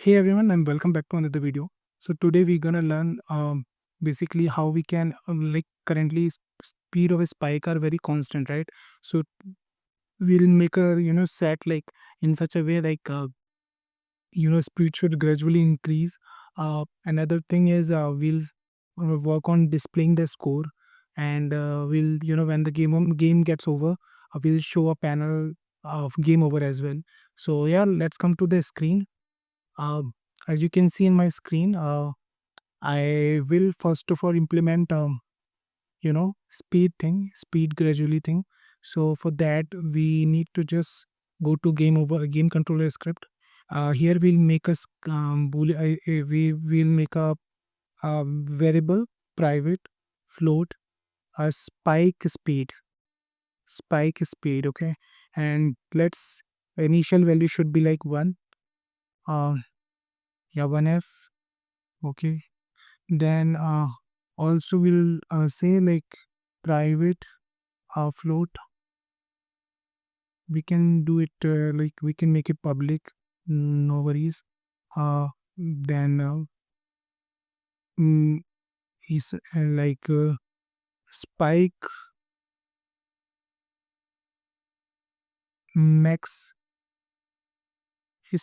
Hey everyone, and welcome back to another video. So today we're gonna learn basically how we can like currently speed of a spike are very constant, right? So we'll make a set like in such a way like speed should gradually increase. Another thing is we'll work on displaying the score, and we'll when the game gets over, we'll show a panel of game over as well. So yeah, let's come to the screen. um, as you can see in my screen, I will first of all implement speed gradually thing. So for that we need to just go to game controller script. Here we'll make we will make a variable private float a spike speed, okay, and let's initial value should be like 1. uh yeah, 1f, okay. Then also we'll say like private float. We can do it like we can make it public, no worries. Then mm, is like spike max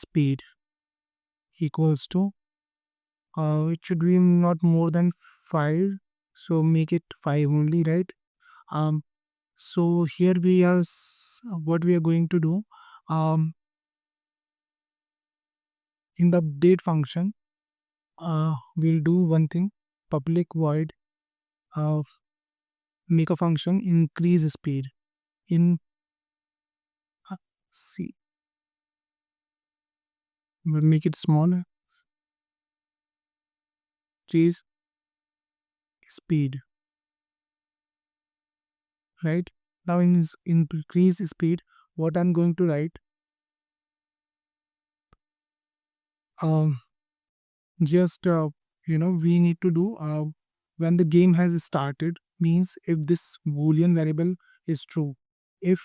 speed equals to it should be not more than 5, so make it 5 only, right? um so here we are what we are going to do, um in the update function, we'll do one thing: public void uh, make a function increase speed in uh, see, we'll make it smaller, increase speed, right? Now increase speed, what I'm going to write, um just we need to do when the game has started, means if this boolean variable is true, if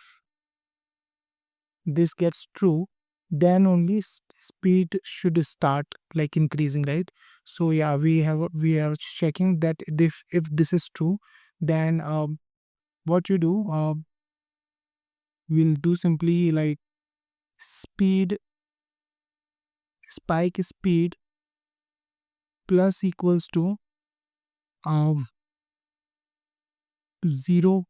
this gets true, then only speed should start like increasing, right? So yeah, we are checking that if this is true, then what you do, we'll do simply like speed spike speed plus equals to um 0,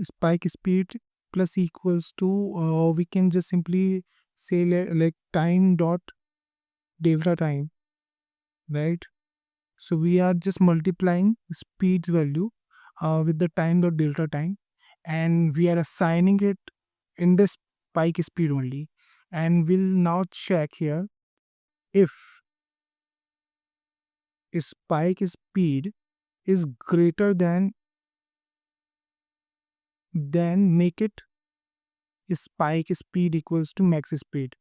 spike speed plus equals to we can just simply say like time dot delta time, right? So we are just multiplying speed's value with the time dot delta time, and we are assigning it in the spike speed only. And we'll now check here, if spike speed is greater than, then make it spike speed equals to max speed.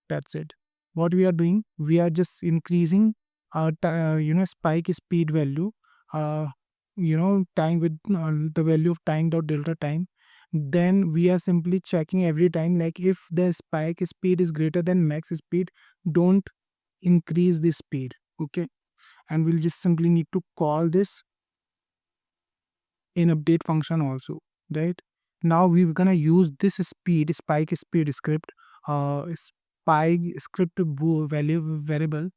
That's it. What we are doing, we are just increasing our spike speed value, time with the value of time dot delta time. Then we are simply checking every time, like if the spike speed is greater than max speed, don't increase the speed, okay. And we'll just simply need to call this in update function also, right? Now we're gonna use this spike speed script, spike script value variable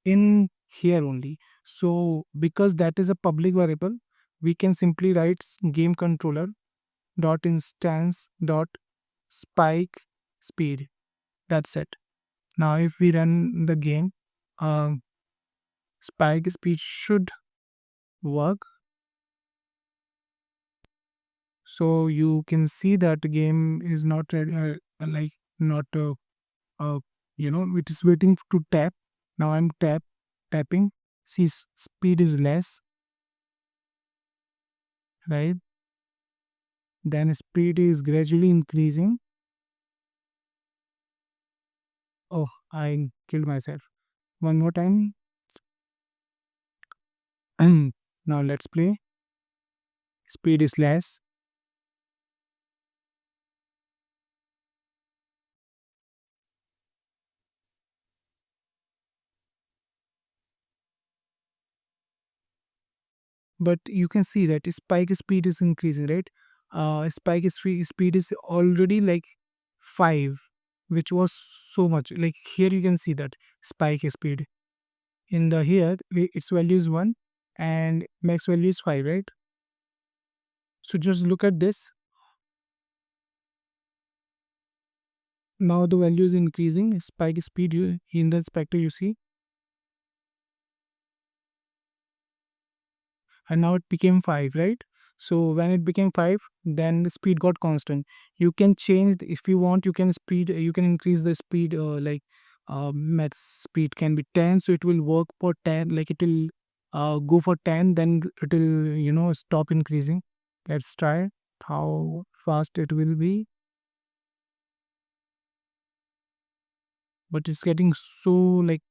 in here only. So because that is a public variable, we can simply write game controller dot instance dot spike speed. That's it. Now if we run the game, spike speed should work. So you can see that the game is not ready, like not uh, it is waiting to tap. Now I'm tapping. See, speed is less, right? Then speed is gradually increasing. Oh, I killed myself. One more time. Now let's play. Speed is less. but you can see that spike speed is increasing, right? Speed is already like 5, which was so much. Like here you can see that spike speed in the here its value is 1 and max value is 5, right? So just look at this. Now the value is increasing. Spike speed you in the inspector you see, and now it became 5, right? So when it became 5, then the speed got constant. You can change if you want. You can increase the speed, like max speed can be 10, so it will work for 10. Like it will go for 10, then it will stop increasing. Let's try how fast it will be, but it's getting so like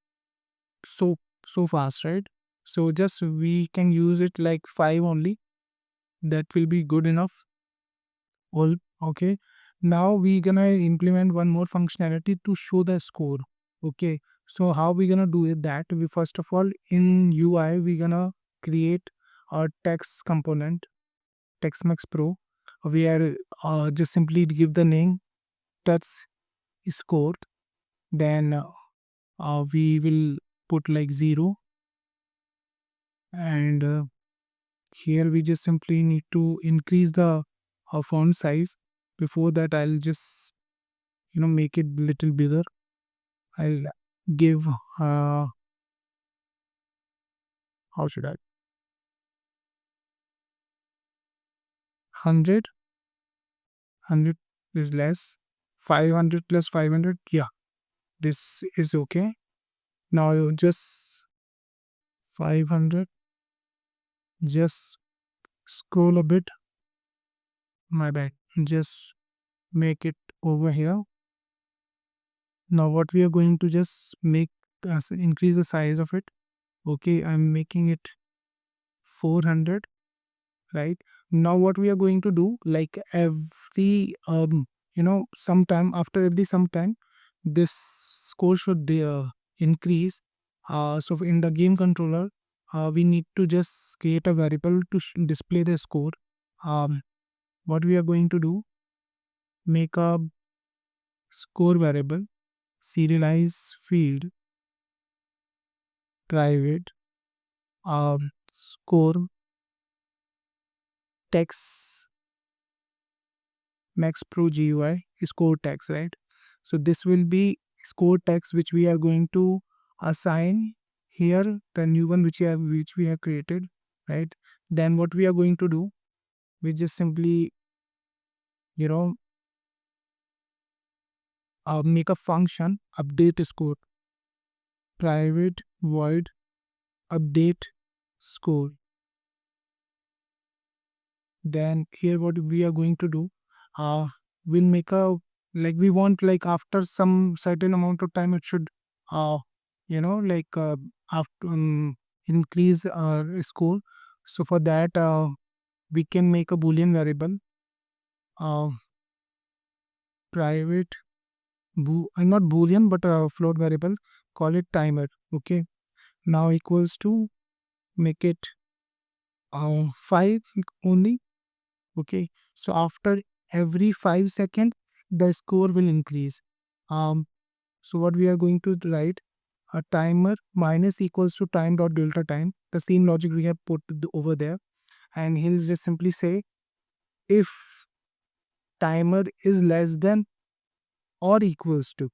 so so fast, right? So just we can use it like 5 only. That will be good enough. Well, okay. Now we gonna implement one more functionality to show the score. Okay. So how we gonna do it? That we first of all in UI we gonna create a text component, TextMax Pro, where just simply give the name text score. Then we will put like 0, and here we just simply need to increase the font size. Before that, I'll just make it little bigger. I'll give how should I 100. 100 is less. 500 plus 500, yeah, this is okay. Now you just 500, just scroll a bit. My bad. Just make it over here. Now what we are going to just make increase the size of it. Okay, I'm making it 400. Right now what we are going to do, like every sometime, after every sometime, this score should increase. So in the game controller, we need to just create a variable to display the score. What we are going to do, make a score variable, serialize field, private, score text max pro GUI score text, right? So this will be score text which we are going to assign here, the new one which we have created, right? Then what we are going to do, we just simply you know make a function update score, private void update score. Then here what we are going to do, we'll make a, like we want, like after some certain amount of time it should like after increase our score. So for that we can make a boolean variable, uh, private not boolean but a float variable, call it timer. Okay, now equals to, make it 5 only. Okay, so after every 5 seconds the score will increase. So what we are going to write, a timer minus equals to time dot delta time, the same logic we have put over there, and he'll just simply say if timer is less than or equals to.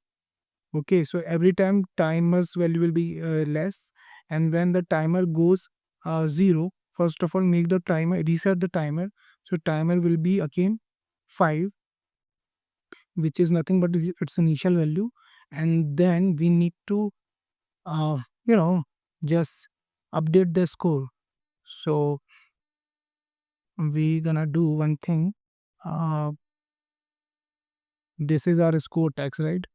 Okay, so every time timer's value will be less, and when the timer goes 0, first of all make the timer, reset the timer, so timer will be again 5, which is nothing but its initial value. And then we need to uh, you know just update the score. So we gonna do one thing. uh, this is our score text, right?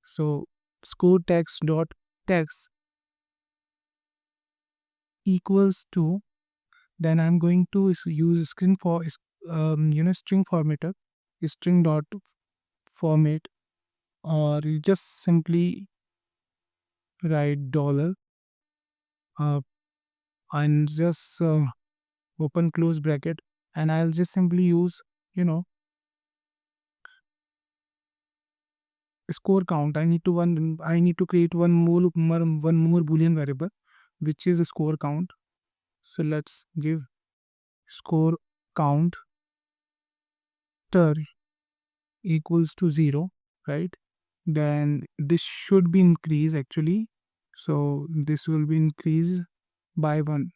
So score text dot text equals to, then I'm going to use string for string formatter, string dot format, or you just simply write dollar and just open close bracket, and I'll just simply use, you know, score count. I need to create one more boolean variable, which is a score count. So let's give score count ter equals to 0, right? Then this should be increased actually. So this will be increased by 1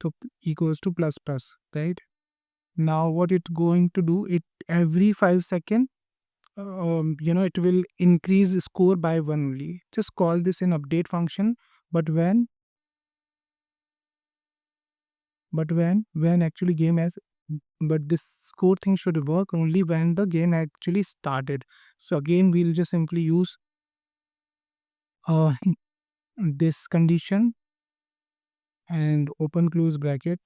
to equals to plus plus, right? Now what it's going to do, it every 5 seconds, it will increase the score by 1 only. Just call this an update function. But when actually game has, but this score thing should work only when the game actually started. So again we'll just simply use uh, this condition and open close bracket,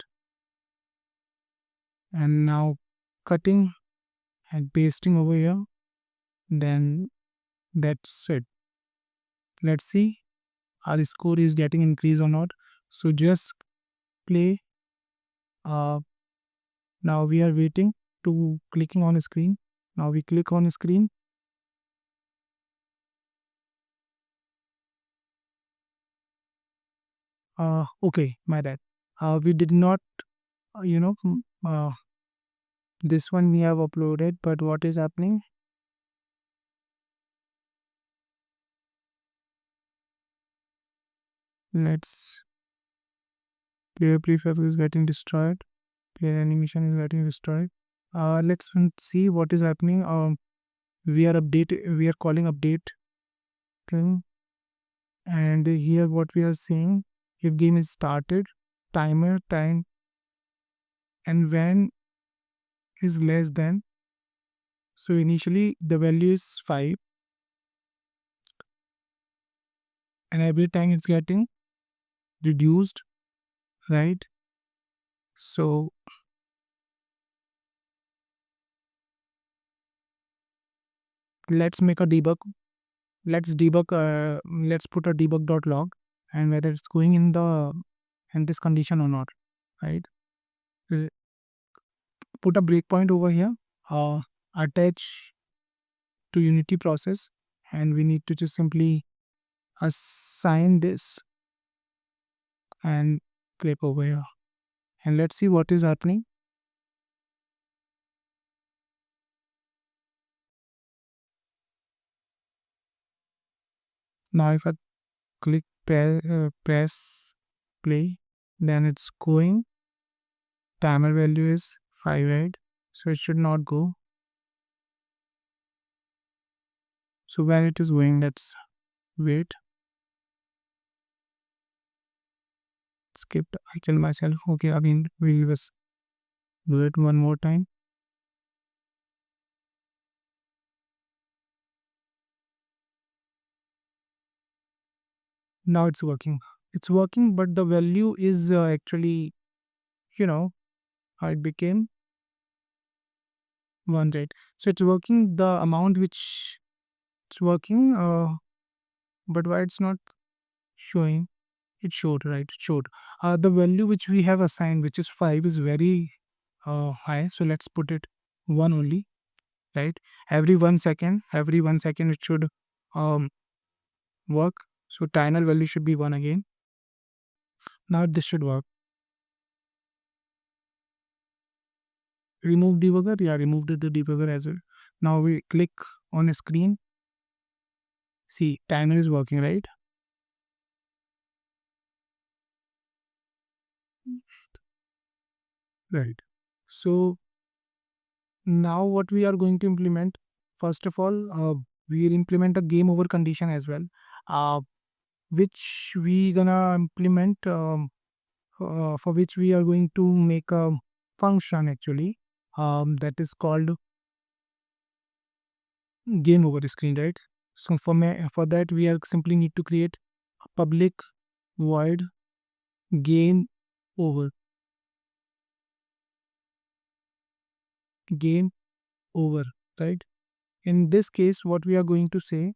and now cutting and pasting over here. Then that's it. Let's see our score is getting increased or not. So just play. Now we are waiting to clicking on a screen. Now we click on a screen. Okay, my bad. We did not, uh, you know, mm, uh, this one we have uploaded, but what is happening? Let's, player prefab is getting destroyed. Player animation is getting destroyed. Let's see what is happening. We are calling update thing, and here what we are saying, if game is started, timer time, and when is less than. So initially the value is 5, and every time it's getting reduced, right? So let's make a debug. Let's put a debug.log, and whether it's going in this condition or not, right? Uh, Put a breakpoint over here, attach to Unity process, and we need to just simply assign this and click over here, and let's see what is happening. Now if I press play, then it's going. Timer value is 5, right? So it should not go. So when it is going, let's wait. Skipped. I killed myself. Okay, again we'll just do it one more time. Now it's working. It's working, but the value is actually, you know, it became 1, right? So it's working the amount which it's working, but why it's not showing? It showed, right? It showed. The value which we have assigned, which is 5, is very high. So let's put it 1 only, right? Every 1 second it should um, work. So timer value should be 1 again. Now this should work. Remove debugger. Yeah, removed the debugger as well. Now we click on a screen. See, timer is working, right? Right. So now what we are going to implement, first of all, we'll implement a game over condition as well, which we gonna implement, for which we are going to make a function actually, that is called game over screen, right? So for that we are simply need to create a public void game over, game over, right? In this case what we are going to say,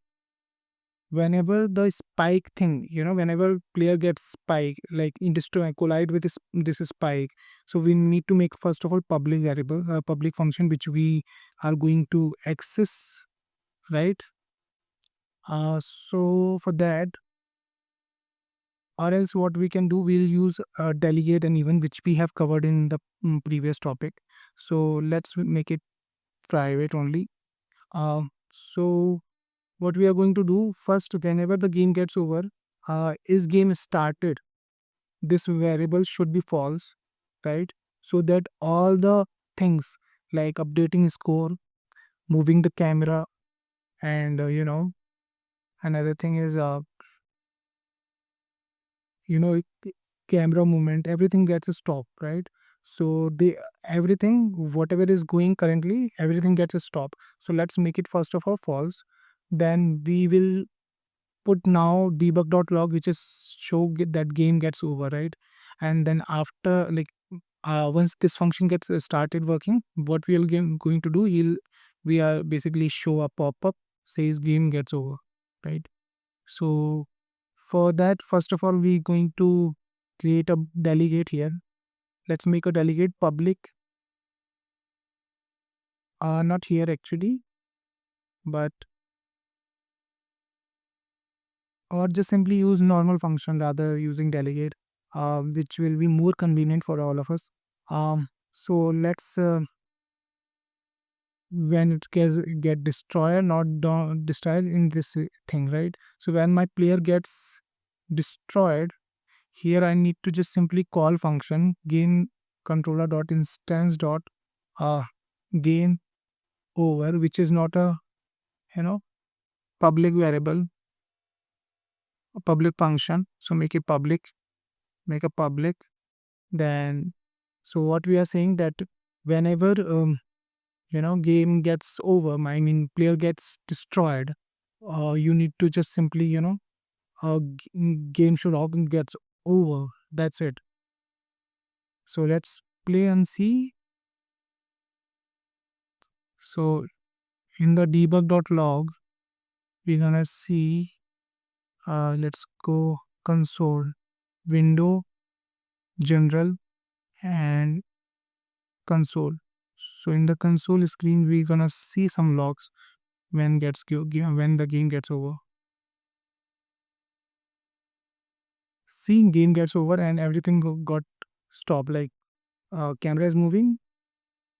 whenever the spike thing, whenever player gets spike, like in destroy collide with this spike, so we need to make first of all public variable, public function which we are going to access, right? So for that, or else what we can do, we'll use delegate and even, which we have covered in the previous topic. So let's make it private only. So what we are going to do first, whenever the game gets over, is game started, this variable should be false, right? So that all the things like updating score, moving the camera, and another thing is you know camera movement, everything gets a stop, right? So the everything whatever is going currently, everything gets a stop. So let's make it first of all false. Then we will put now debug.log, which is that game gets over, right? And then after, like, once this function gets started working, what we are going to do, we are basically show a pop-up says game gets over, right? So for that, first of all, we're going to create a delegate here. Let's make a delegate public, not here actually, but or just simply use normal function rather using delegate, which will be more convenient for all of us. So let's when it get destroyed, not destroyed in this thing, right? So when my player gets destroyed, here I need to just simply call function gain controller dot instance dot uh, gain over, which is not a you know public variable, a public function. So make it public, make a public. Then so what we are saying that whenever game gets over, I mean player gets destroyed, you need to just simply game should often gets over, that's it. So let's play and see. So in the debug.log, we're gonna see, let's go console, window, general, and console. So in the console screen, we're gonna see some logs when when the game gets over. Seeing game gets over and everything got stopped. Like camera is moving,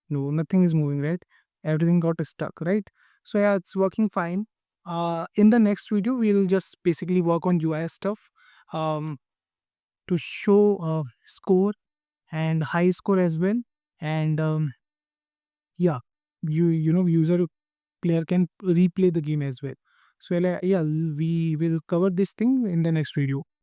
no, nothing is moving, right? Everything got stuck, right? So yeah, it's working fine. In the next video, we'll just basically work on UI stuff, um, to show score and high score as well. And yeah, user player can replay the game as well. So yeah, we will cover this thing in the next video.